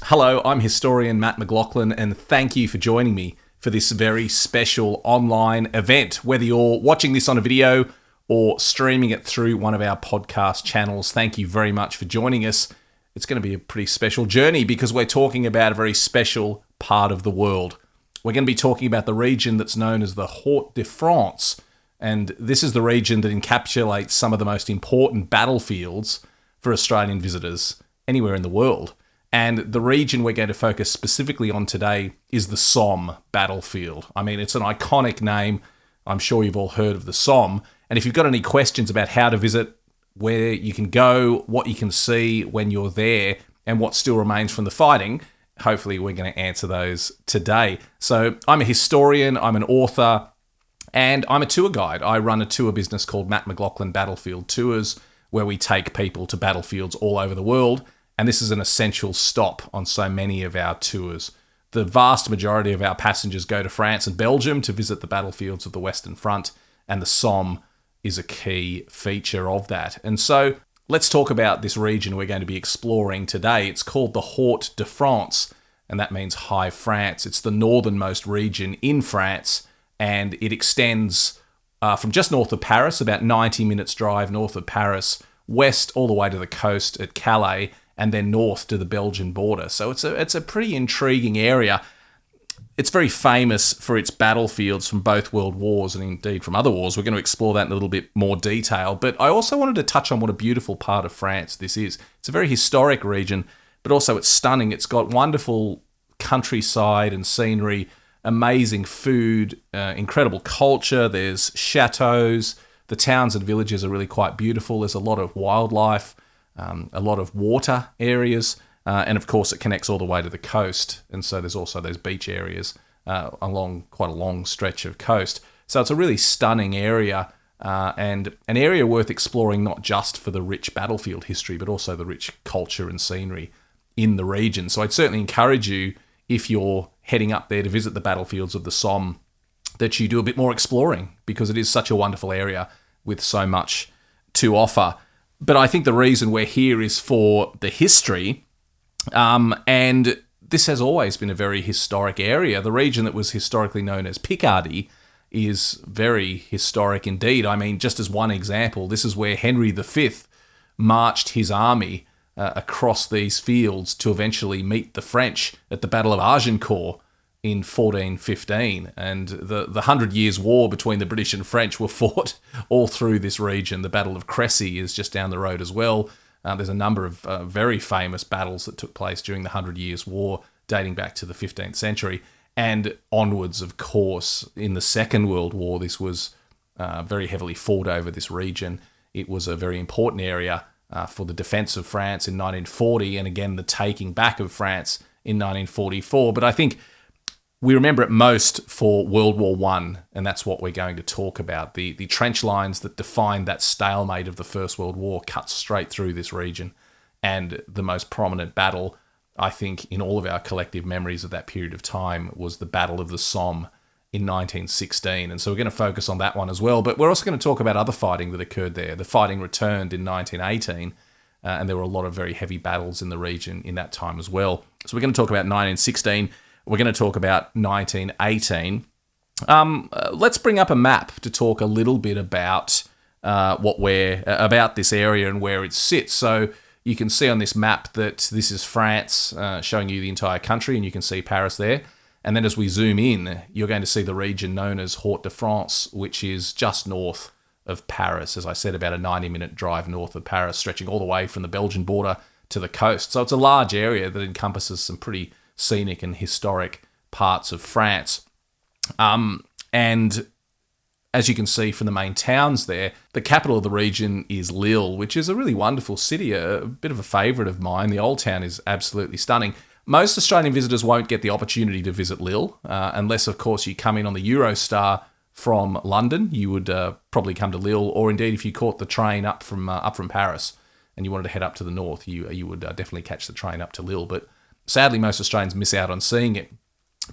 Hello, I'm historian Mat McLachlan, and thank you for joining me for this very special online event. Whether you're watching this on a video or streaming it through one of our podcast channels, thank you very much for joining us. It's going to be a pretty special journey because we're talking about a very special part of the world. We're going to be talking about the region that's known as the Haute de France, and this is the region that encapsulates some of the most important battlefields for Australian visitors anywhere in the world. And the region we're going to focus specifically on today is the Somme battlefield. I mean, it's an iconic name. I'm sure you've all heard of the Somme. And if you've got any questions about how to visit, where you can go, what you can see when you're there, and what still remains from the fighting, hopefully we're going to answer those today. So I'm a historian, I'm an author, and I'm a tour guide. I run a tour business called Mat McLachlan Battlefield Tours, where we take people to battlefields all over the world. And this is an essential stop on so many of our tours. The vast majority of our passengers go to France and Belgium to visit the battlefields of the Western Front, and the Somme is a key feature of that. And so let's talk about this region we're going to be exploring today. It's called the Haute de France, and that means High France. It's the northernmost region in France, and it extends from just north of Paris, about 90 minutes drive north of Paris, west all the way to the coast at Calais, and then north to the Belgian border. So it's a pretty intriguing area. It's very famous for its battlefields from both world wars and indeed from other wars. We're going to explore that in a little bit more detail. But I also wanted to touch on what a beautiful part of France this is. It's a very historic region, but also it's stunning. It's got wonderful countryside and scenery, amazing food, incredible culture. There's chateaus. The towns and villages are really quite beautiful. There's a lot of wildlife, a lot of water areas, and of course it connects all the way to the coast, and so there's also those beach areas along quite a long stretch of coast. So it's a really stunning area, and an area worth exploring not just for the rich battlefield history, but also the rich culture and scenery in the region. So I'd certainly encourage you, if you're heading up there to visit the battlefields of the Somme, that you do a bit more exploring, because it is such a wonderful area with so much to offer. But I think the reason we're here is for the history, and this has always been a very historic area. The region that was historically known as Picardy is very historic indeed. I mean, just as one example, this is where Henry V marched his army across these fields to eventually meet the French at the Battle of Agincourt in 1415, and the 100 Years' War between the British and French were fought all through this region. The Battle of Crécy is just down the road as well. There's a number of very famous battles that took place during the 100 Years' War, dating back to the 15th century, and onwards, of course. In the Second World War, this was very heavily fought over this region. It was a very important area for the defence of France in 1940, and again, the taking back of France in 1944. But I think we remember it most for World War I, and that's what we're going to talk about. The trench lines that defined that stalemate of the First World War cut straight through this region. And the most prominent battle, I think, in all of our collective memories of that period of time was the Battle of the Somme in 1916. And so we're going to focus on that one as well. But we're also going to talk about other fighting that occurred there. The fighting returned in 1918, and there were a lot of very heavy battles in the region in that time as well. So we're going to talk about 1916. We're going to talk about 1918. Let's bring up a map to talk a little bit about about this area and where it sits. So you can see on this map that this is France, showing you the entire country, and you can see Paris there. And then as we zoom in, you're going to see the region known as Haute de France, which is just north of Paris. As I said, about a 90-minute drive north of Paris, stretching all the way from the Belgian border to the coast. So it's a large area that encompasses some pretty scenic and historic parts of France. And as you can see from the main towns there, the capital of the region is Lille, which is a really wonderful city, a bit of a favourite of mine. The old town is absolutely stunning. Most Australian visitors won't get the opportunity to visit Lille, unless, of course, you come in on the Eurostar from London. You would probably come to Lille, or indeed if you caught the train up from Paris and you wanted to head up to the north, you would definitely catch the train up to Lille. But sadly, most Australians miss out on seeing it.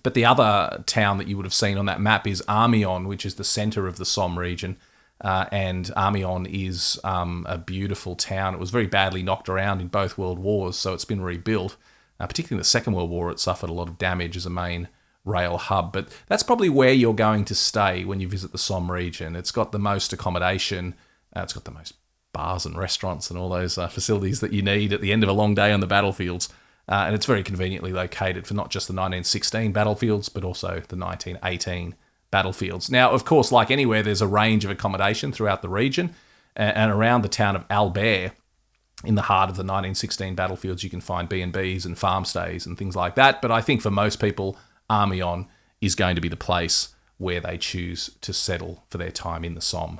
But the other town that you would have seen on that map is Amiens, which is the centre of the Somme region. And Amiens is a beautiful town. It was very badly knocked around in both world wars, so it's been rebuilt. Particularly in the Second World War, it suffered a lot of damage as a main rail hub. But that's probably where you're going to stay when you visit the Somme region. It's got the most accommodation. It's got the most bars and restaurants and all those facilities that you need at the end of a long day on the battlefields. And it's very conveniently located for not just the 1916 battlefields, but also the 1918 battlefields. Now, of course, like anywhere, there's a range of accommodation throughout the region. And around the town of Albert, in the heart of the 1916 battlefields, you can find B&Bs and farm stays and things like that. But I think for most people, Amiens is going to be the place where they choose to settle for their time in the Somme.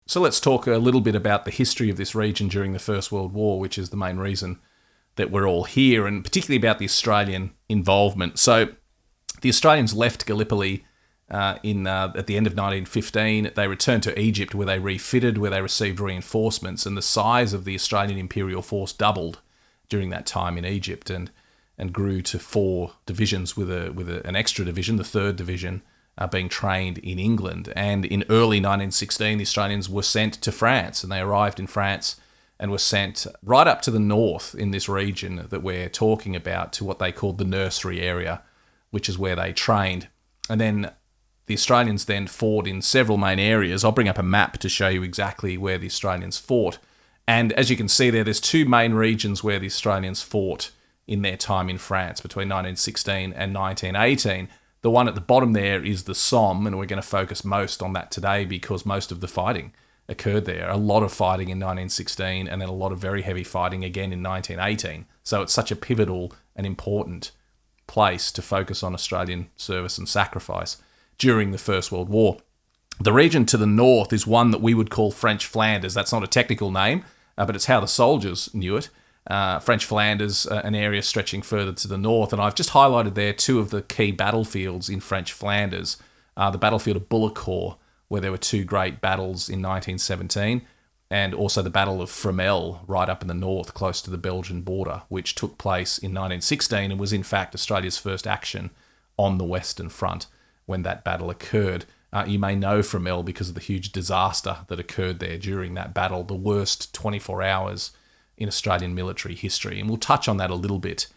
So let's talk a little bit about the history of this region during the First World War, which is the main reason that we're all here, and particularly about the Australian involvement. So the Australians left Gallipoli at the end of 1915. They returned to Egypt, where they refitted, where they received reinforcements, and the size of the Australian Imperial Force doubled during that time in Egypt, and grew to 4 divisions with an extra division, the 3rd Division, being trained in England. And in early 1916, the Australians were sent to France, and they arrived in France and were sent right up to the north in this region that we're talking about, to what they called the nursery area, which is where they trained. And then the Australians then fought in several main areas. I'll bring up a map to show you exactly where the Australians fought. And as you can see there's 2 main regions where the Australians fought in their time in France between 1916 and 1918. The one at the bottom there is the Somme, and we're going to focus most on that today because most of the fighting occurred there. A lot of fighting in 1916 and then a lot of very heavy fighting again in 1918. So it's such a pivotal and important place to focus on Australian service and sacrifice during the First World War. The region to the north is one that we would call French Flanders. That's not a technical name, but it's how the soldiers knew it. French Flanders, an area stretching further to the north. And I've just highlighted there 2 of the key battlefields in French Flanders. The battlefield of Vignacourt, where there were 2 great battles in 1917, and also the Battle of Fromelles, right up in the north, close to the Belgian border, which took place in 1916 and was in fact Australia's first action on the Western Front when that battle occurred. You may know Fromelles because of the huge disaster that occurred there during that battle, the worst 24 hours in Australian military history. And we'll touch on that a little bit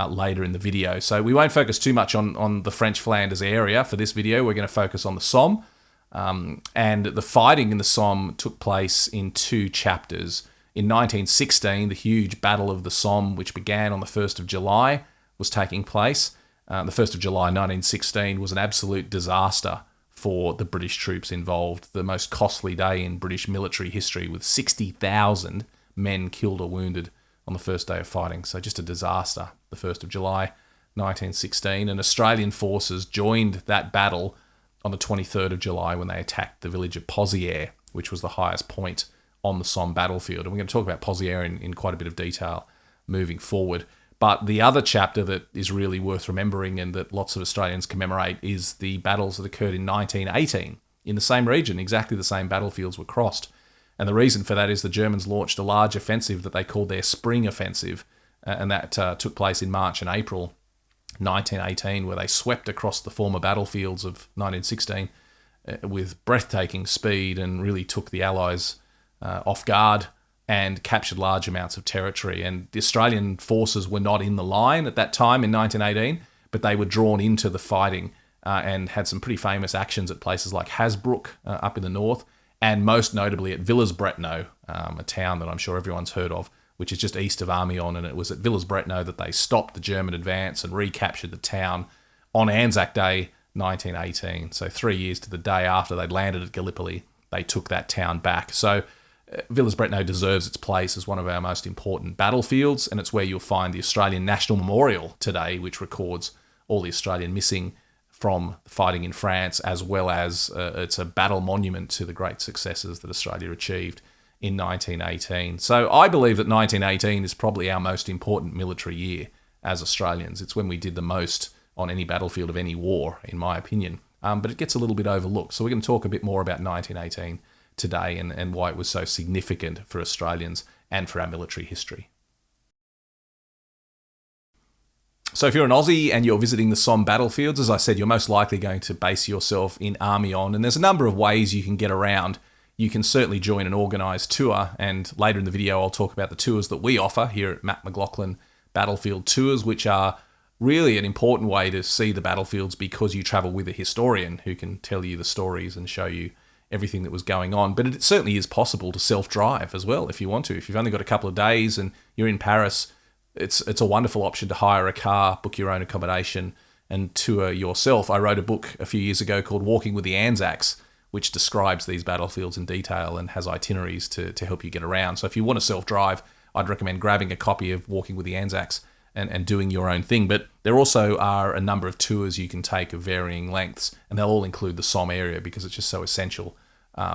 later in the video. So we won't focus too much on the French Flanders area for this video. We're going to focus on the Somme. And the fighting in the Somme took place in 2 chapters. In 1916, the huge Battle of the Somme, which began on the 1st of July, was taking place. The 1st of July 1916 was an absolute disaster for the British troops involved. The most costly day in British military history, with 60,000 men killed or wounded on the first day of fighting. So just a disaster, the 1st of July 1916. And Australian forces joined that battle on the 23rd of July when they attacked the village of Pozieres, which was the highest point on the Somme battlefield. And we're going to talk about Pozieres in quite a bit of detail moving forward. But the other chapter that is really worth remembering and that lots of Australians commemorate is the battles that occurred in 1918 in the same region. Exactly the same battlefields were crossed. And the reason for that is the Germans launched a large offensive that they called their Spring Offensive, and that took place in March and April 1918, where they swept across the former battlefields of 1916 with breathtaking speed and really took the Allies off guard and captured large amounts of territory. And the Australian forces were not in the line at that time in 1918, but they were drawn into the fighting and had some pretty famous actions at places like Hasbrook up in the north, and most notably at Villers-Bretonneux, a town that I'm sure everyone's heard of, which is just east of Amiens. And it was at Villers-Bretonneux that they stopped the German advance and recaptured the town on Anzac Day 1918. So 3 years to the day after they'd landed at Gallipoli, they took that town back. So Villers-Bretonneux deserves its place as one of our most important battlefields, and it's where you'll find the Australian National Memorial today, which records all the Australian missing from fighting in France, as well as it's a battle monument to the great successes that Australia achieved in 1918. So I believe that 1918 is probably our most important military year as Australians. It's when we did the most on any battlefield of any war, in my opinion. But it gets a little bit overlooked. So we're going to talk a bit more about 1918 today and why it was so significant for Australians and for our military history. So if you're an Aussie and you're visiting the Somme battlefields, as I said, you're most likely going to base yourself in Amiens, and there's a number of ways you can get around you can certainly join an organised tour. And later in the video, I'll talk about the tours that we offer here at Mat McLachlan Battlefield Tours, which are really an important way to see the battlefields because you travel with a historian who can tell you the stories and show you everything that was going on. But it certainly is possible to self-drive as well if you want to. If you've only got a couple of days and you're in Paris, it's a wonderful option to hire a car, book your own accommodation, and tour yourself. I wrote a book a few years ago called Walking with the Anzacs, which describes these battlefields in detail and has itineraries to help you get around. So if you want to self-drive, I'd recommend grabbing a copy of Walking with the Anzacs and doing your own thing. But there also are a number of tours you can take of varying lengths, and they'll all include the Somme area because it's just so essential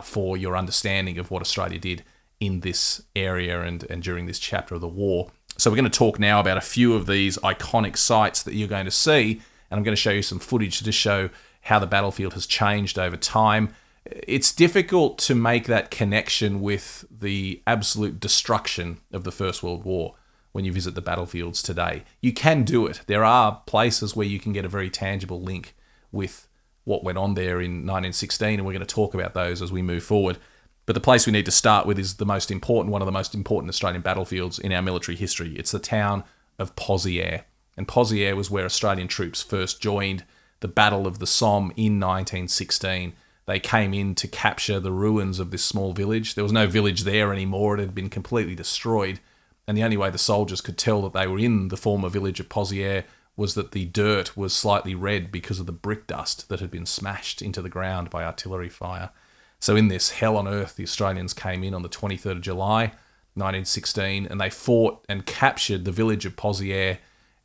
for your understanding of what Australia did in this area and during this chapter of the war. So we're going to talk now about a few of these iconic sites that you're going to see, and I'm going to show you some footage to just show how the battlefield has changed over time. It's difficult to make that connection with the absolute destruction of the First World War when you visit the battlefields today. You can do it. There are places where you can get a very tangible link with what went on there in 1916, and we're going to talk about those as we move forward. But the place we need to start with is one of the most important Australian battlefields in our military history. It's the town of Pozieres. And Pozieres was where Australian troops first joined the Battle of the Somme in 1916. They came in to capture the ruins of this small village. There was no village there anymore. It had been completely destroyed. And the only way the soldiers could tell that they were in the former village of Pozieres was that the dirt was slightly red because of the brick dust that had been smashed into the ground by artillery fire. So in this hell on earth, the Australians came in on the 23rd of July, 1916, and they fought and captured the village of Pozieres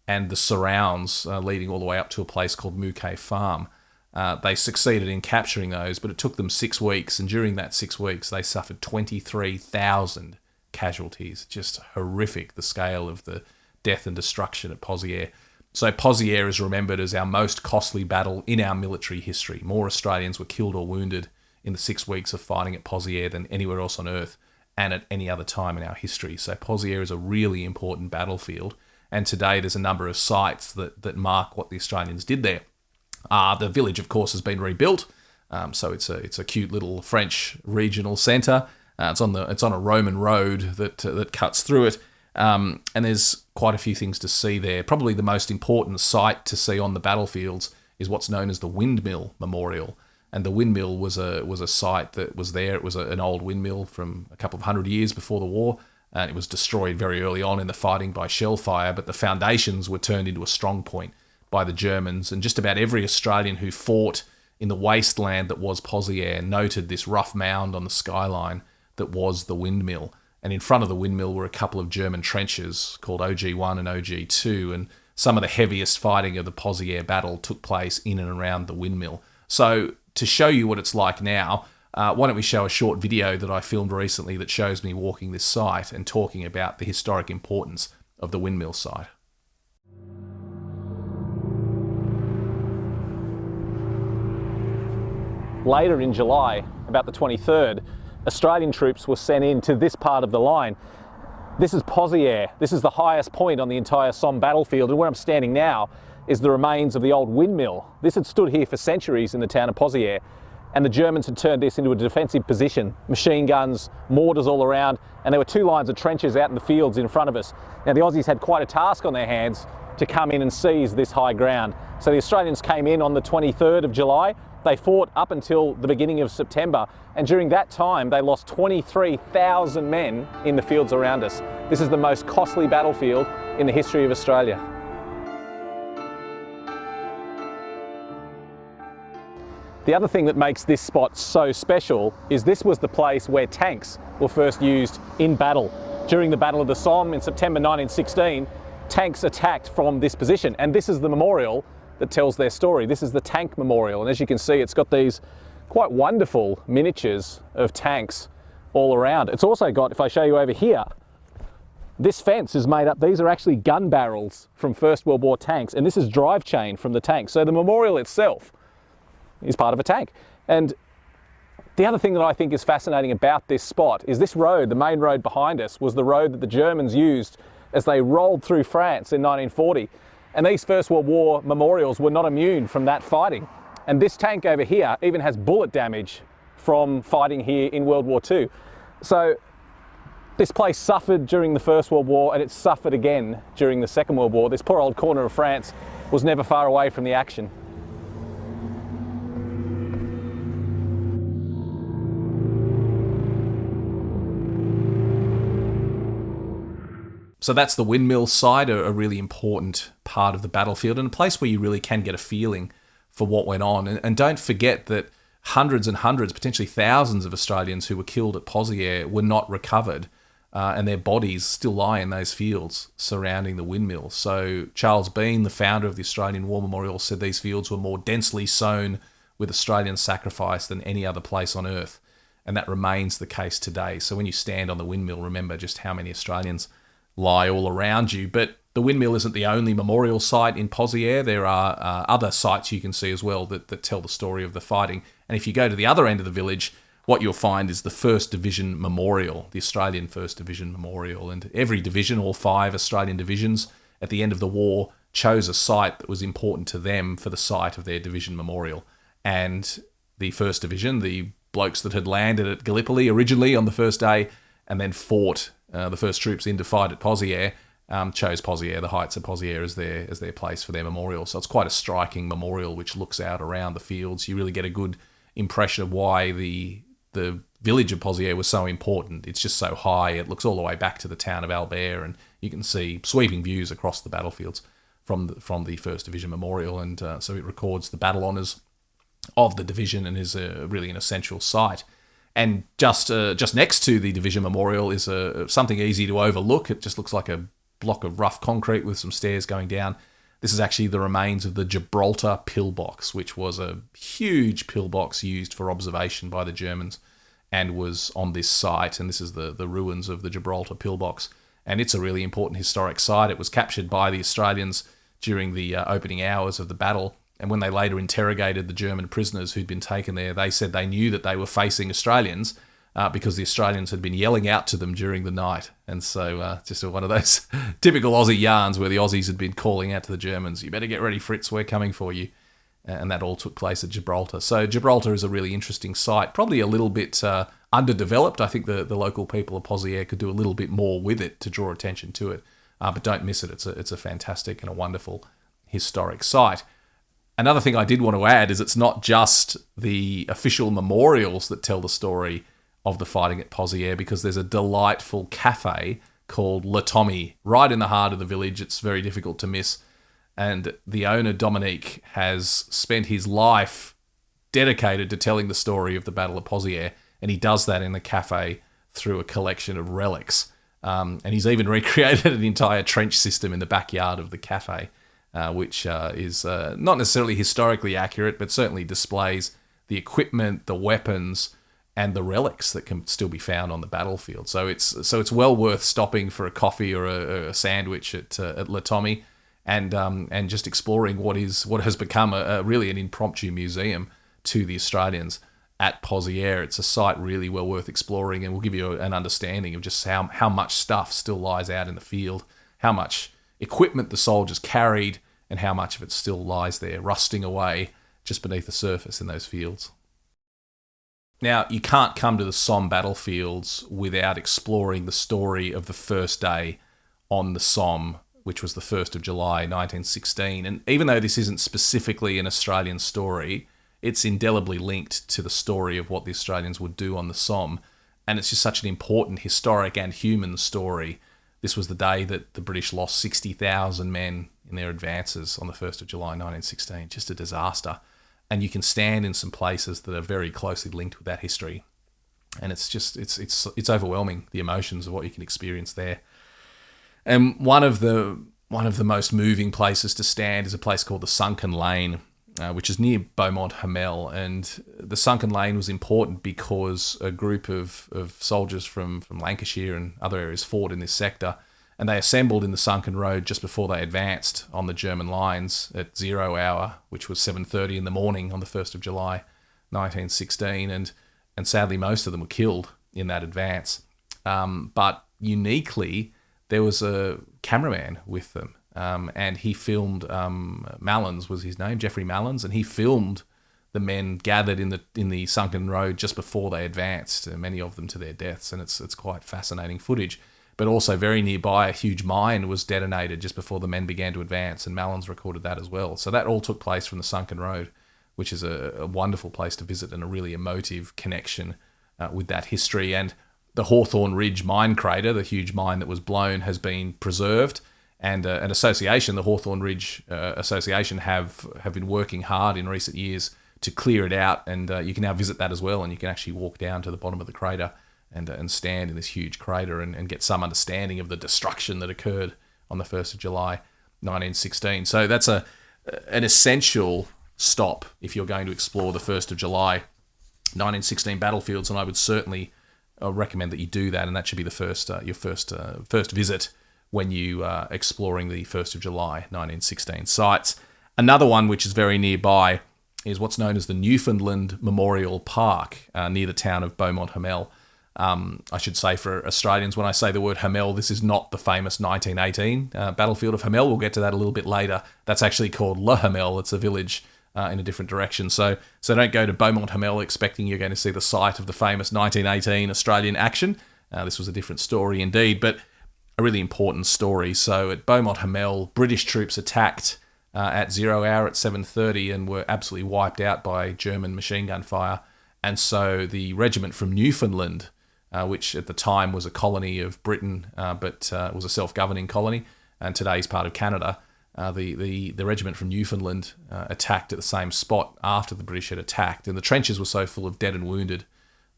and the surrounds leading all the way up to a place called Mouquet Farm. They succeeded in capturing those, but it took them 6 weeks, and during that 6 weeks, they suffered 23,000 casualties. Just horrific, the scale of the death and destruction at Pozieres. So Pozieres is remembered as our most costly battle in our military history. More Australians were killed or wounded in the 6 weeks of fighting at Pozieres than anywhere else on earth and at any other time in our history. So Pozieres is a really important battlefield, and today there's a number of sites that mark what the Australians did there. The village, of course, has been rebuilt, so it's a cute little French regional centre. It's on a Roman road that cuts through it, and there's quite a few things to see there. Probably the most important site to see on the battlefields is what's known as the Windmill Memorial, and the windmill was a site that was there. It was an old windmill from a couple of hundred years before the war, and it was destroyed very early on in the fighting by shell fire. But the foundations were turned into a strong point by the Germans, and just about every Australian who fought in the wasteland that was Pozieres noted this rough mound on the skyline that was the windmill. And in front of the windmill were a couple of German trenches called OG1 and OG2, and some of the heaviest fighting of the Pozieres battle took place in and around the windmill. So to show you what it's like now, why don't we show a short video that I filmed recently that shows me walking this site and talking about the historic importance of the windmill site. Later in July, about the 23rd, Australian troops were sent in to this part of the line. This is Pozieres. This is the highest point on the entire Somme battlefield, and where I'm standing now is the remains of the old windmill. This had stood here for centuries in the town of Pozieres, and the Germans had turned this into a defensive position. Machine guns, mortars all around, and there were 2 lines of trenches out in the fields in front of us. Now the Aussies had quite a task on their hands to come in and seize this high ground. So the Australians came in on the 23rd of July. They fought up until the beginning of September, and during that time they lost 23,000 men in the fields around us. This is the most costly battlefield in the history of Australia. The other thing that makes this spot so special is this was the place where tanks were first used in battle. During the Battle of the Somme in September 1916, tanks attacked from this position, and this is the memorial that tells their story. This is the tank memorial, and as you can see, it's got these quite wonderful miniatures of tanks all around. It's also got, if I show you over here, this fence is made up, these are actually gun barrels from First World War tanks, and this is drive chain from the tank. So the memorial itself is part of a tank. And the other thing that I think is fascinating about this spot is this road, the main road behind us, was the road that the Germans used as they rolled through France in 1940. And these First World War memorials were not immune from that fighting. And this tank over here even has bullet damage from fighting here in World War II. So this place suffered during the First World War, and it suffered again during the Second World War. This poor old corner of France was never far away from the action. So that's the windmill side, a really important part of the battlefield, and a place where you really can get a feeling for what went on. And don't forget that hundreds and hundreds, potentially thousands of Australians who were killed at Pozieres were not recovered, and their bodies still lie in those fields surrounding the windmill. So Charles Bean, the founder of the Australian War Memorial, said these fields were more densely sown with Australian sacrifice than any other place on earth, and that remains the case today. So when you stand on the windmill, remember just how many Australians lie all around you. But the windmill isn't the only memorial site in Pozieres. There are other sites you can see as well that tell the story of the fighting. And if you go to the other end of the village, what you'll find is the 1st Division Memorial, the Australian 1st Division Memorial. And every division, all 5 Australian divisions, at the end of the war, chose a site that was important to them for the site of their division memorial. And the 1st Division, the blokes that had landed at Gallipoli originally on the first day and then fought the first troops in to fight at Pozieres, chose Pozieres, the heights of Pozieres, as their place for their memorial. So it's quite a striking memorial which looks out around the fields. You really get a good impression of why the village of Pozieres was so important. It's just so high. It looks all the way back to the town of Albert, and you can see sweeping views across the battlefields from the 1st Division Memorial. And so it records the battle honours of the division and is really an essential site. And just next to the Division Memorial is something easy to overlook. It just looks like a block of rough concrete with some stairs going down. This is actually the remains of the Gibraltar pillbox, which was a huge pillbox used for observation by the Germans and was on this site. And this is the ruins of the Gibraltar pillbox. And it's a really important historic site. It was captured by the Australians during the opening hours of the battle. And when they later interrogated the German prisoners who'd been taken there, they said they knew that they were facing Australians because the Australians had been yelling out to them during the night. And so just one of those typical Aussie yarns where the Aussies had been calling out to the Germans, "You better get ready, Fritz, we're coming for you." And that all took place at Gibraltar. So Gibraltar is a really interesting site, probably a little bit underdeveloped. I think the local people of Pozieres could do a little bit more with it to draw attention to it. But don't miss it. It's a fantastic and a wonderful historic site. Another thing I did want to add is it's not just the official memorials that tell the story of the fighting at Pozieres, because there's a delightful cafe called Le Tommy right in the heart of the village. It's very difficult to miss. And the owner, Dominique, has spent his life dedicated to telling the story of the Battle of Pozieres, and he does that in the cafe through a collection of relics. And he's even recreated an entire trench system in the backyard of the cafe, which is not necessarily historically accurate, but certainly displays the equipment, the weapons, and the relics that can still be found on the battlefield. So it's well worth stopping for a coffee or a sandwich at Le Tommy, and just exploring what has become really an impromptu museum to the Australians at Pozieres. It's a site really well worth exploring, and will give you an understanding of just how much stuff still lies out in the field, how much equipment the soldiers carried, and how much of it still lies there rusting away just beneath the surface in those fields. Now, you can't come to the Somme battlefields without exploring the story of the first day on the Somme, which was the 1st of July 1916. And even though this isn't specifically an Australian story, it's indelibly linked to the story of what the Australians would do on the Somme. And it's just such an important historic and human story. This was the day that the British lost 60,000 men in their advances on the 1st of July 1916. Just a disaster. And you can stand in some places that are very closely linked with that history. And it's just, it's overwhelming, the emotions of what you can experience there. And one of the most moving places to stand is a place called the Sunken Lane, which is near Beaumont Hamel. And the Sunken Lane was important because a group of soldiers from Lancashire and other areas fought in this sector, and they assembled in the Sunken Road just before they advanced on the German lines at 0 hour, which was 7:30 in the morning on the 1st of July 1916. And sadly, most of them were killed in that advance. But uniquely, there was a cameraman with them, and he filmed, Mallins was his name, Geoffrey Mallins, and he filmed the men gathered in the sunken road just before they advanced, many of them to their deaths, and it's quite fascinating footage. But also very nearby, a huge mine was detonated just before the men began to advance, and Mallon's recorded that as well. So that all took place from the sunken road, which is a wonderful place to visit and a really emotive connection with that history. And the Hawthorne Ridge mine crater, the huge mine that was blown, has been preserved. And an association, the Hawthorne Ridge Association, have been working hard in recent years to clear it out. And you can now visit that as well. And you can actually walk down to the bottom of the crater and stand in this huge crater and get some understanding of the destruction that occurred on the 1st of July, 1916. So that's an essential stop if you're going to explore the 1st of July, 1916 battlefields, and I would certainly recommend that you do that, and that should be the your first visit when you are exploring the 1st of July, 1916 sites. Another one which is very nearby is what's known as the Newfoundland Memorial Park near the town of Beaumont-Hamel. I should say for Australians, when I say the word Hamel, this is not the famous 1918 battlefield of Hamel. We'll get to that a little bit later. That's actually called Le Hamel. It's a village in a different direction. So don't go to Beaumont-Hamel expecting you're going to see the site of the famous 1918 Australian action. This was a different story indeed, but a really important story. So at Beaumont-Hamel, British troops attacked at 0 hour at 7:30 and were absolutely wiped out by German machine gun fire. And so the regiment from Newfoundland, which at the time was a colony of Britain, but was a self-governing colony, and today is part of Canada. The regiment from Newfoundland attacked at the same spot after the British had attacked, and the trenches were so full of dead and wounded,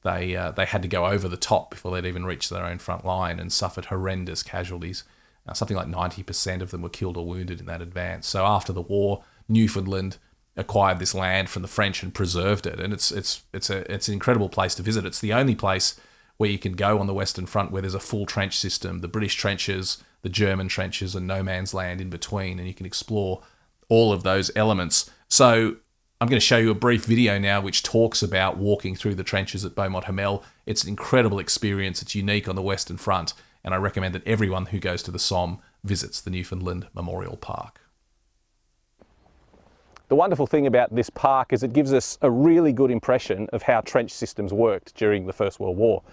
they had to go over the top before they'd even reached their own front line, and suffered horrendous casualties. Something like 90% of them were killed or wounded in that advance. So after the war, Newfoundland acquired this land from the French and preserved it, and it's an incredible place to visit. It's the only place where you can go on the Western Front where there's a full trench system, the British trenches, the German trenches, and no man's land in between, and you can explore all of those elements. So I'm going to show you a brief video now which talks about walking through the trenches at Beaumont-Hamel. It's an incredible experience. It's unique on the Western Front, and I recommend that everyone who goes to the Somme visits the Newfoundland Memorial Park. The wonderful thing about this park is it gives us a really good impression of how trench systems worked during the First World War.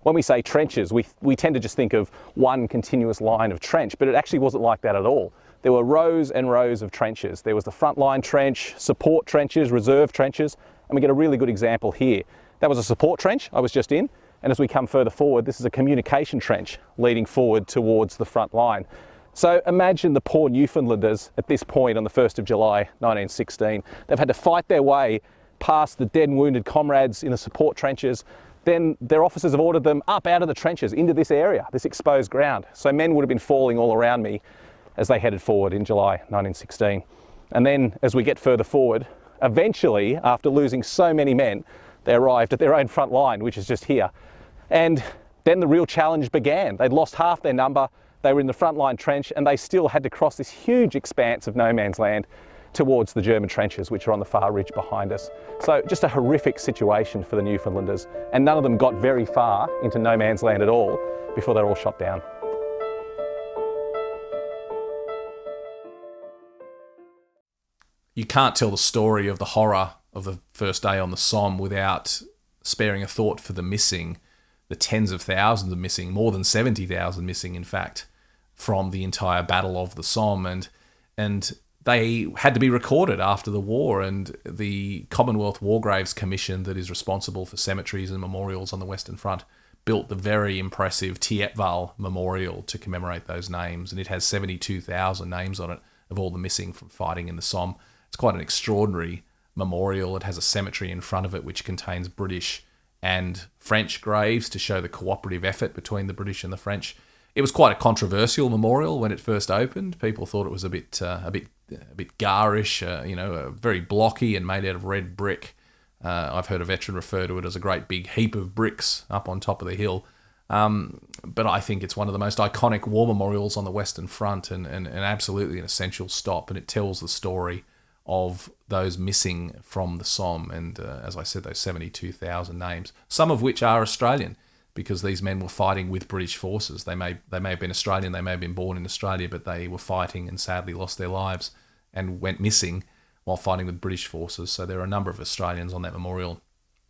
When we say trenches, we tend to just think of one continuous line of trench, but it actually wasn't like that at all. There were rows and rows of trenches. There was the frontline trench, support trenches, reserve trenches, and we get a really good example here. That was a support trench I was just in, and as we come further forward, this is a communication trench leading forward towards the front line. So imagine the poor Newfoundlanders at this point on the 1st of July 1916. They've had to fight their way past the dead and wounded comrades in the support trenches. Then their officers have ordered them up out of the trenches into this area, this exposed ground. So men would have been falling all around me as they headed forward in July 1916. And then as we get further forward, eventually, after losing so many men, they arrived at their own front line, which is just here. And then the real challenge began. They'd lost half their number. They were in the frontline trench, and they still had to cross this huge expanse of no man's land towards the German trenches, which are on the far ridge behind us. So just a horrific situation for the Newfoundlanders, and none of them got very far into no man's land at all before they were all shot down. You can't tell the story of the horror of the first day on the Somme without sparing a thought for the missing, the tens of thousands of missing, more than 70,000 missing, in fact, from the entire Battle of the Somme. And they had to be recorded after the war, and the Commonwealth War Graves Commission that is responsible for cemeteries and memorials on the Western Front built the very impressive Thiepval Memorial to commemorate those names, and it has 72,000 names on it of all the missing from fighting in the Somme. It's quite an extraordinary memorial. It has a cemetery in front of it which contains British and French graves to show the cooperative effort between the British and the French. It was quite a controversial memorial when it first opened. People thought it was a bit garish, very blocky and made out of red brick. I've heard a veteran refer to it as a great big heap of bricks up on top of the hill. But I think it's one of the most iconic war memorials on the Western Front, and absolutely an essential stop. And it tells the story of those missing from the Somme, and as I said, those 72,000 names, some of which are Australian, because these men were fighting with British forces. They may have been Australian, they may have been born in Australia, but they were fighting and sadly lost their lives and went missing while fighting with British forces. So there are a number of Australians on that memorial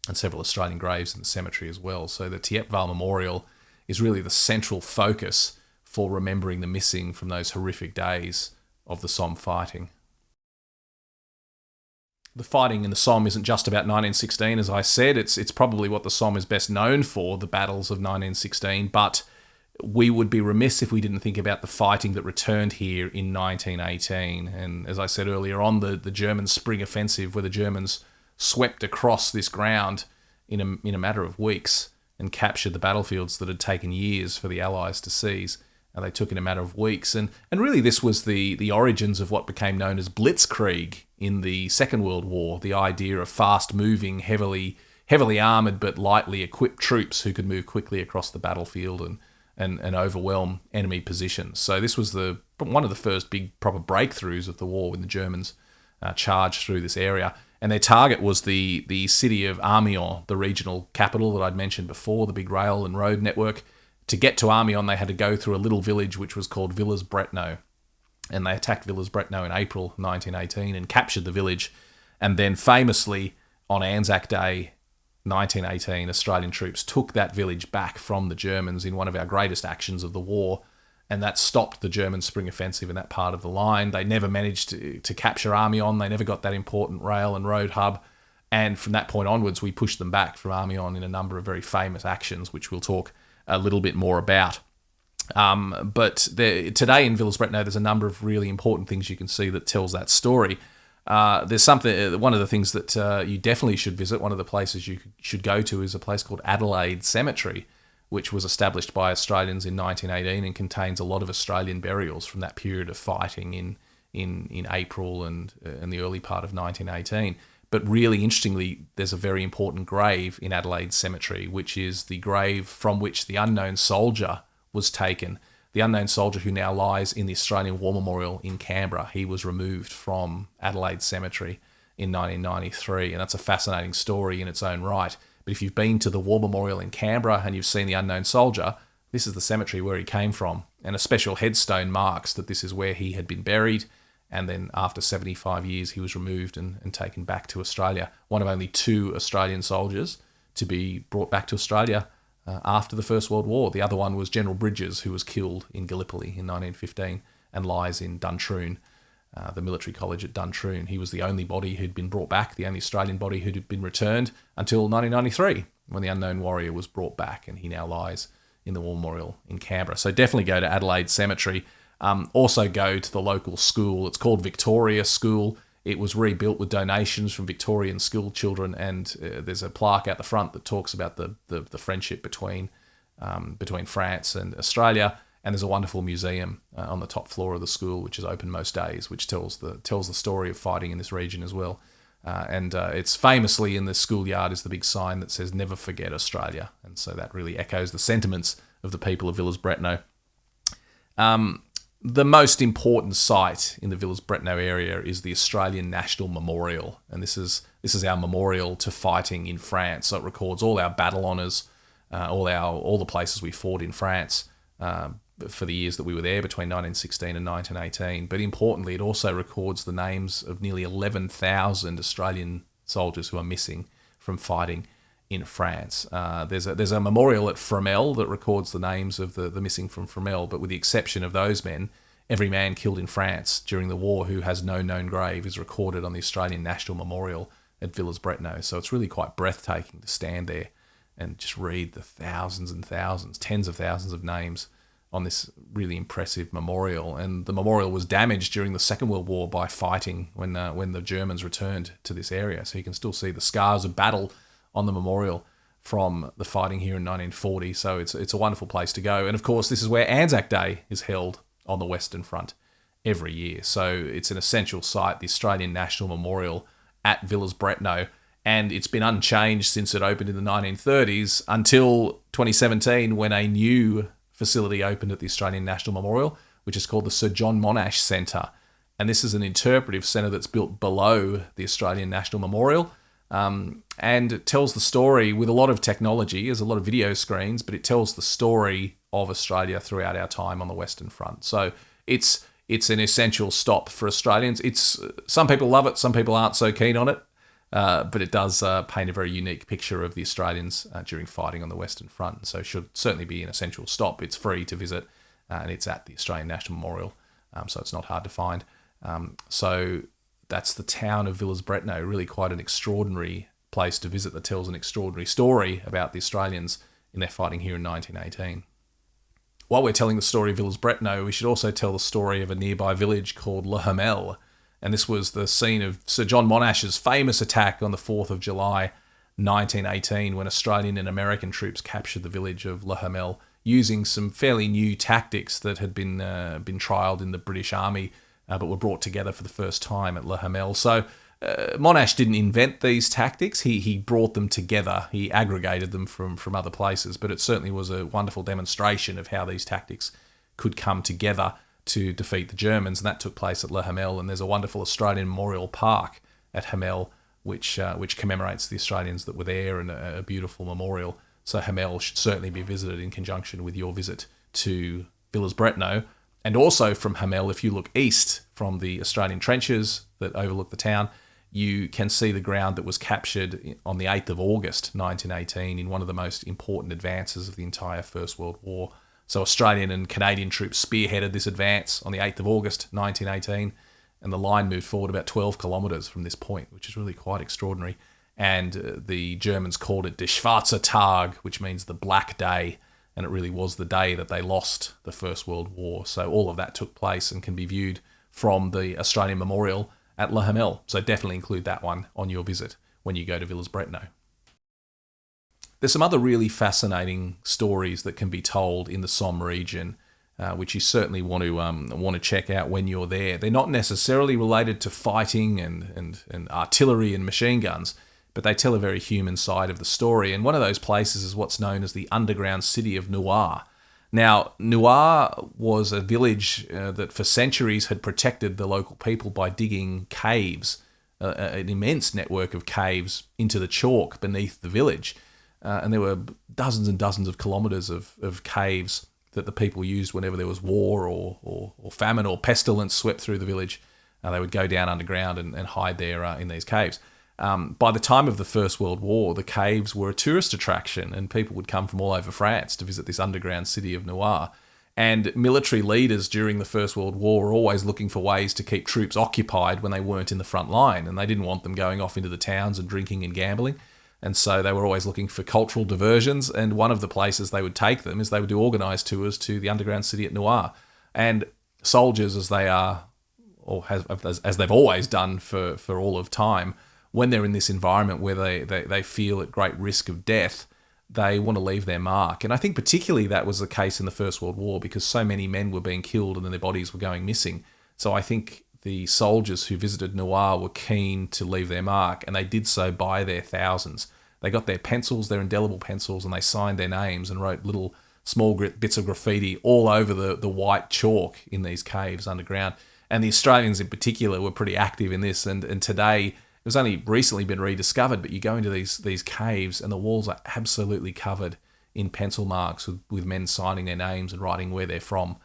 and several Australian graves in the cemetery as well. So the Thiepval Memorial is really the central focus for remembering the missing from those horrific days of the Somme fighting. The fighting in the Somme isn't just about 1916, as I said. It's probably what the Somme is best known for, the battles of 1916, but we would be remiss if we didn't think about the fighting that returned here in 1918. And as I said earlier on, the German Spring Offensive, where the Germans swept across this ground in a matter of weeks and captured the battlefields that had taken years for the Allies to seize. And they took in a matter of weeks. And really this was the origins of what became known as blitzkrieg in the Second World War, the idea of fast-moving, heavily armoured but lightly equipped troops who could move quickly across the battlefield and overwhelm enemy positions. So this was one of the first big proper breakthroughs of the war when the Germans charged through this area. And their target was the city of Amiens, the regional capital that I'd mentioned before, the big rail and road network. To get to Amiens, they had to go through a little village which was called Villers-Bretonneux. And they attacked Villers-Bretonneux in April 1918 and captured the village. And then famously, on Anzac Day 1918, Australian troops took that village back from the Germans in one of our greatest actions of the war. And that stopped the German Spring Offensive in that part of the line. They never managed to capture Amiens. They never got that important rail and road hub. And from that point onwards, we pushed them back from Amiens in a number of very famous actions, which we'll talk a little bit more about. But today in Villers-Bretonneux, there's a number of really important things you can see that tells that story. There's something. One of the things that you definitely should visit, one of the places you should go to, is a place called Adelaide Cemetery, which was established by Australians in 1918 and contains a lot of Australian burials from that period of fighting in April and the early part of 1918. But really interestingly, there's a very important grave in Adelaide Cemetery, which is the grave from which the unknown soldier was taken. The unknown soldier who now lies in the Australian War Memorial in Canberra. He was removed from Adelaide Cemetery in 1993, and that's a fascinating story in its own right. But if you've been to the War Memorial in Canberra and you've seen the unknown soldier, this is the cemetery where he came from, and a special headstone marks that this is where he had been buried. And then after 75 years, he was removed and taken back to Australia. One of only 2 Australian soldiers to be brought back to Australia after the First World War. The other one was General Bridges, who was killed in Gallipoli in 1915 and lies in Duntroon, the military college at Duntroon. He was the only body who'd been brought back, the only Australian body who'd been returned until 1993, when the unknown warrior was brought back, and he now lies in the War Memorial in Canberra. So definitely go to Adelaide Cemetery. Also go to the local school. It's called Victoria School. It was rebuilt with donations from Victorian school children, and there's a plaque out the front that talks about the friendship between France and Australia. And there's a wonderful museum on the top floor of the school, which is open most days, which tells the story of fighting in this region as well. And it's famously in the schoolyard is the big sign that says "Never Forget Australia," and so that really echoes the sentiments of the people of Villers-Bretonneux. The most important site in the Villers-Bretonneux area is the Australian National Memorial, and this is our memorial to fighting in France. So it records all our battle honours, all the places we fought in France for the years that we were there between 1916 and 1918. But importantly, it also records the names of nearly 11,000 Australian soldiers who are missing from fighting in France. There's a memorial at Fromelles that records the names of the missing from Fromelles, but with the exception of those men, every man killed in France during the war who has no known grave is recorded on the Australian National Memorial at Villers-Bretonneux. So it's really quite breathtaking to stand there and just read the thousands and thousands, tens of thousands of names on this really impressive memorial. And the memorial was damaged during the Second World War by fighting when the Germans returned to this area. So you can still see the scars of battle on the memorial from the fighting here in 1940. So it's a wonderful place to go. And of course, this is where Anzac Day is held on the Western Front every year. So it's an essential site, the Australian National Memorial at Villers-Bretonneux. And it's been unchanged since it opened in the 1930s until 2017, when a new facility opened at the Australian National Memorial, which is called the Sir John Monash Centre. And this is an interpretive centre that's built below the Australian National Memorial. And it tells the story with a lot of technology. There's a lot of video screens, but it tells the story of Australia throughout our time on the Western Front. So it's it's an essential stop for Australians. It's some people love it, some people aren't so keen on it, but it does paint a very unique picture of the Australians during fighting on the Western Front. So it should certainly be an essential stop. It's free to visit, and it's at the Australian National Memorial, so it's not hard to find. So that's the town of Villers-Bretonneux, really quite an extraordinary place to visit that tells an extraordinary story about the Australians in their fighting here in 1918. While we're telling the story of Villers-Bretonneux, we should also tell the story of a nearby village called Le Hamel, and this was the scene of Sir John Monash's famous attack on the 4th of July 1918 when Australian and American troops captured the village of Le Hamel using some fairly new tactics that had been trialled in the British Army but were brought together for the first time at Le Hamel. So Monash didn't invent these tactics, he brought them together, he aggregated them from other places, but it certainly was a wonderful demonstration of how these tactics could come together to defeat the Germans, and that took place at Le Hamel, and there's a wonderful Australian Memorial Park at Hamel which commemorates the Australians that were there, and a beautiful memorial. So Hamel should certainly be visited in conjunction with your visit to Villers-Bretonneux. And also from Hamel, if you look east from the Australian trenches that overlook the town, you can see the ground that was captured on the 8th of August 1918 in one of the most important advances of the entire First World War. So Australian and Canadian troops spearheaded this advance on the 8th of August 1918, and the line moved forward about 12 kilometres from this point, which is really quite extraordinary. And the Germans called it Der Schwarze Tag, which means the Black Day, and it really was the day that they lost the First World War. So all of that took place and can be viewed from the Australian Memorial at Le Hamel. So definitely include that one on your visit when you go to Villers-Bretonneux. There's some other really fascinating stories that can be told in the Somme region, which you certainly want to check out when you're there. They're not necessarily related to fighting and artillery and machine guns, but they tell a very human side of the story. And one of those places is what's known as the underground city of Naours. Now, Naours was a village that for centuries had protected the local people by digging caves, an immense network of caves into the chalk beneath the village. And there were dozens and dozens of kilometres of caves that the people used whenever there was war or famine or pestilence swept through the village. They would go down underground and hide there in these caves. By the time of the First World War, the caves were a tourist attraction, and people would come from all over France to visit this underground city of Naours. And military leaders during the First World War were always looking for ways to keep troops occupied when they weren't in the front line, and they didn't want them going off into the towns and drinking and gambling. And so they were always looking for cultural diversions, and one of the places they would take them is they would do organised tours to the underground city at Naours. And soldiers, as they are, or as they've always done for all of time, when they're in this environment where they feel at great risk of death, they want to leave their mark. And I think particularly that was the case in the First World War because so many men were being killed and then their bodies were going missing. So I think the soldiers who visited Naours were keen to leave their mark, and they did so by their thousands. They got their pencils, their indelible pencils, and they signed their names and wrote little small bits of graffiti all over the white chalk in these caves underground. And the Australians in particular were pretty active in this, and today it was only recently been rediscovered, but you go into these caves and the walls are absolutely covered in pencil marks with men signing their names and writing where they're from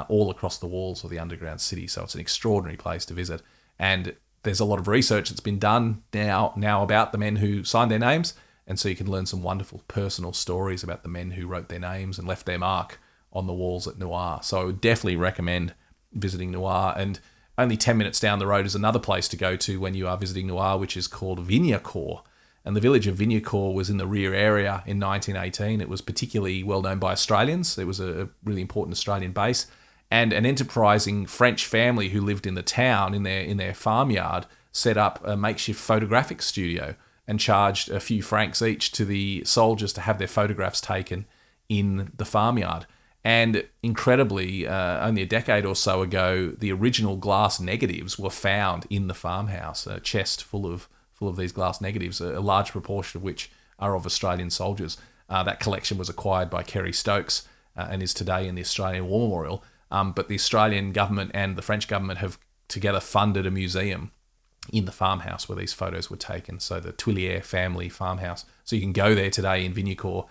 all across the walls of the underground city. So it's an extraordinary place to visit. And there's a lot of research that's been done now about the men who signed their names. And so you can learn some wonderful personal stories about the men who wrote their names and left their mark on the walls at Naours. So I would definitely recommend visiting Naours. And only 10 minutes down the road is another place to go to when you are visiting Naours, which is called Vignacourt. And the village of Vignacourt was in the rear area in 1918. It was particularly well known by Australians. It was a really important Australian base. And an enterprising French family who lived in the town, in their farmyard, set up a makeshift photographic studio and charged a few francs each to the soldiers to have their photographs taken in the farmyard. And incredibly, only a decade or so ago, the original glass negatives were found in the farmhouse, a chest full of these glass negatives, a large proportion of which are of Australian soldiers. That collection was acquired by Kerry Stokes and is today in the Australian War Memorial. But the Australian government and the French government have together funded a museum in the farmhouse where these photos were taken. So the Tuileries family farmhouse. So you can go there today in Vignacourt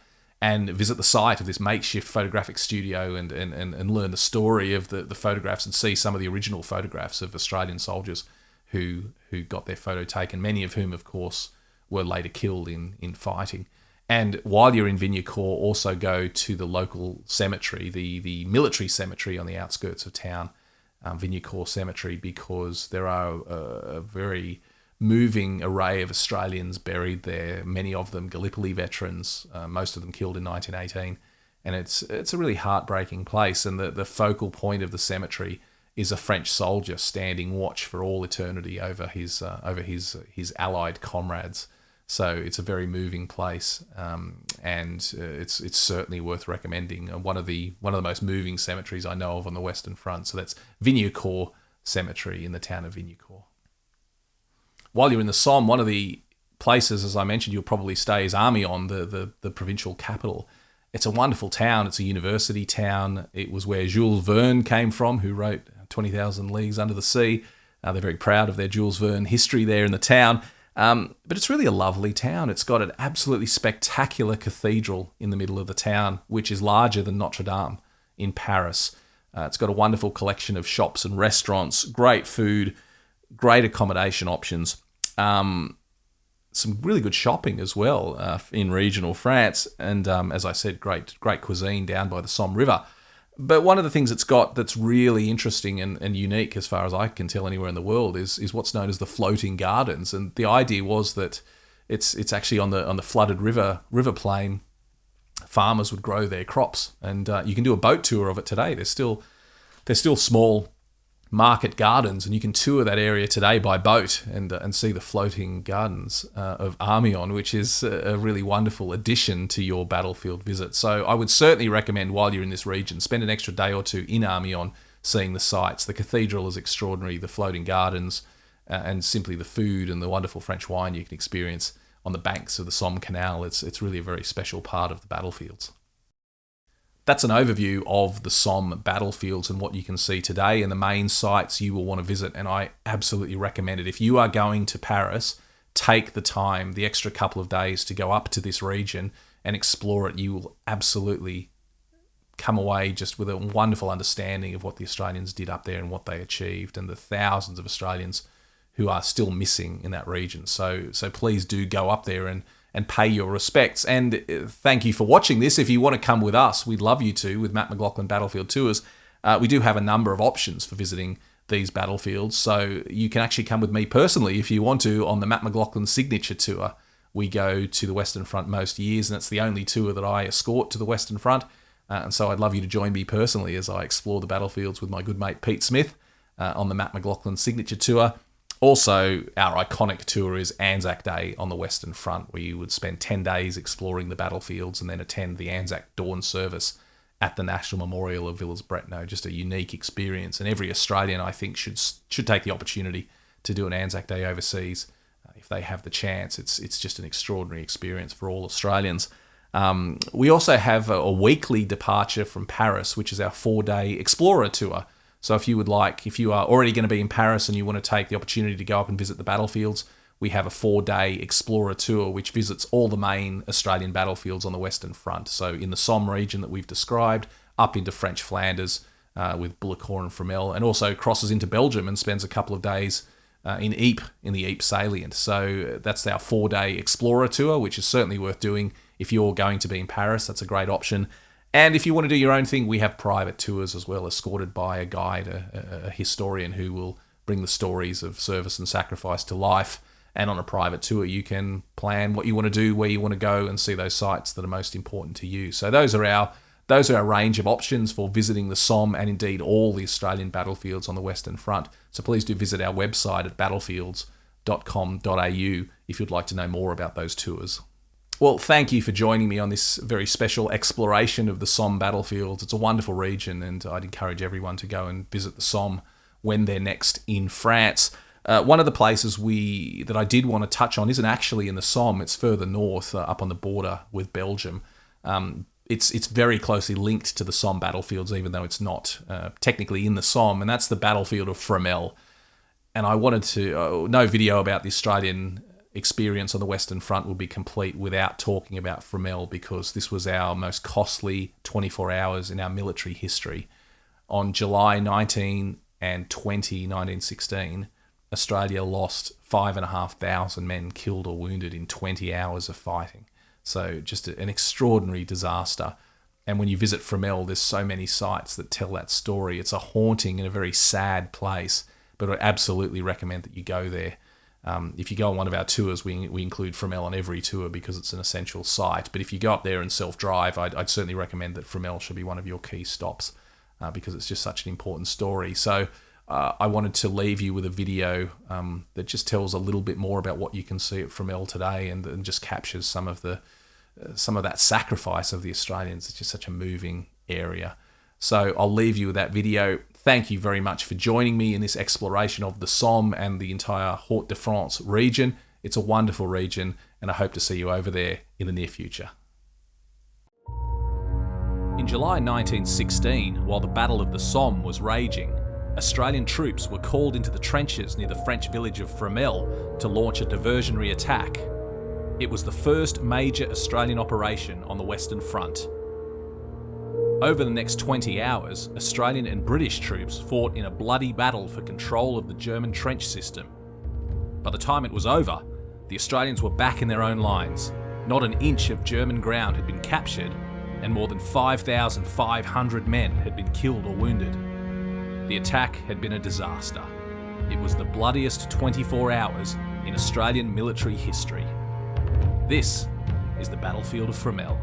and visit the site of this makeshift photographic studio and learn the story of the photographs and see some of the original photographs of Australian soldiers who got their photo taken, many of whom, of course, were later killed in fighting. And while you're in Vignacourt, also go to the local cemetery, the military cemetery on the outskirts of town, Vignacourt Cemetery, because there are a very moving array of Australians buried there, many of them Gallipoli veterans, most of them killed in 1918. And it's a really heartbreaking place. And the focal point of the cemetery is a French soldier standing watch for all eternity over his Allied comrades. So it's a very moving place, and it's certainly worth recommending. One of the most moving cemeteries I know of on the Western Front. So that's Vignacourt Cemetery in the town of Vignacourt. While you're in the Somme, one of the places, as I mentioned, you'll probably stay is Amiens, the provincial capital. It's a wonderful town. It's a university town. It was where Jules Verne came from, who wrote 20,000 Leagues Under the Sea. They're very proud of their Jules Verne history there in the town. But it's really a lovely town. It's got an absolutely spectacular cathedral in the middle of the town, which is larger than Notre Dame in Paris. It's got a wonderful collection of shops and restaurants, great food, great accommodation options, some really good shopping as well in regional France, and as I said, great cuisine down by the Somme River. But one of the things it's got that's really interesting and unique, as far as I can tell anywhere in the world, is what's known as the floating gardens. And the idea was that it's actually on the flooded river plain. Farmers would grow their crops, and you can do a boat tour of it today. There's still small market gardens, and you can tour that area today by boat and see the floating gardens of Amiens, which is a really wonderful addition to your battlefield visit. So I would certainly recommend, while you're in this region, spend an extra day or two in Amiens seeing the sights. The cathedral is extraordinary, the floating gardens, and simply the food and the wonderful French wine you can experience on the banks of the Somme Canal. It's really a very special part of the battlefields. That's an overview of the Somme battlefields and what you can see today and the main sites you will want to visit, and I absolutely recommend it. If you are going to Paris, take the time, the extra couple of days to go up to this region and explore it. You will absolutely come away just with a wonderful understanding of what the Australians did up there and what they achieved, and the thousands of Australians who are still missing in that region. So please do go up there and pay your respects. And thank you for watching this. If you want to come with us, we'd love you to, with Mat McLachlan Battlefield Tours. We do have a number of options for visiting these battlefields. So you can actually come with me personally if you want to on the Mat McLachlan Signature Tour. We go to the Western Front most years, and it's the only tour that I escort to the Western Front. And so I'd love you to join me personally as I explore the battlefields with my good mate Pete Smith on the Mat McLachlan Signature Tour. Also, our iconic tour is Anzac Day on the Western Front, where you would spend 10 days exploring the battlefields and then attend the Anzac Dawn service at the National Memorial of Villers-Bretonneux. Just a unique experience, and every Australian, I think, should take the opportunity to do an Anzac Day overseas if they have the chance. It's just an extraordinary experience for all Australians. We also have a weekly departure from Paris, which is our 4-day Explorer Tour. So if you are already going to be in Paris and you want to take the opportunity to go up and visit the battlefields, we have a 4-day Explorer Tour which visits all the main Australian battlefields on the Western Front. So in the Somme region that we've described, up into French Flanders with Vignacourt and Fromelles, and also crosses into Belgium and spends a couple of days in Ypres, in the Ypres salient. So that's our 4-day Explorer Tour, which is certainly worth doing if you're going to be in Paris. That's a great option. And if you want to do your own thing, we have private tours as well, escorted by a guide, a historian who will bring the stories of service and sacrifice to life. And on a private tour, you can plan what you want to do, where you want to go, and see those sites that are most important to you. So those are our range of options for visiting the Somme and indeed all the Australian battlefields on the Western Front. So please do visit our website at battlefields.com.au if you'd like to know more about those tours. Well, thank you for joining me on this very special exploration of the Somme battlefields. It's a wonderful region, and I'd encourage everyone to go and visit the Somme when they're next in France. One of the places that I did want to touch on isn't actually in the Somme. It's further north, up on the border with Belgium. It's very closely linked to the Somme battlefields, even though it's not technically in the Somme, and that's the battlefield of Fromelles. And I wanted to no video about the Australian experience on the Western Front would be complete without talking about Fromelles, because this was our most costly 24 hours in our military history. On July 19 and 20, 1916, Australia lost 5,500 men killed or wounded in 20 hours of fighting. So just an extraordinary disaster. And when you visit Fromelles, there's so many sites that tell that story. It's a haunting and a very sad place, but I absolutely recommend that you go there. If you go on one of our tours, we include Fromelles on every tour because it's an essential site. But if you go up there and self-drive, I'd certainly recommend that Fromelles should be one of your key stops because it's just such an important story. So I wanted to leave you with a video that just tells a little bit more about what you can see at Fromelles today, and just captures some of that sacrifice of the Australians. It's just such a moving area. So I'll leave you with that video. Thank you very much for joining me in this exploration of the Somme and the entire Hauts-de-France region. It's a wonderful region, and I hope to see you over there in the near future. In July 1916, while the Battle of the Somme was raging, Australian troops were called into the trenches near the French village of Fromelles to launch a diversionary attack. It was the first major Australian operation on the Western Front. Over the next 20 hours, Australian and British troops fought in a bloody battle for control of the German trench system. By the time it was over, the Australians were back in their own lines. Not an inch of German ground had been captured, and more than 5,500 men had been killed or wounded. The attack had been a disaster. It was the bloodiest 24 hours in Australian military history. This is the battlefield of Fromelles.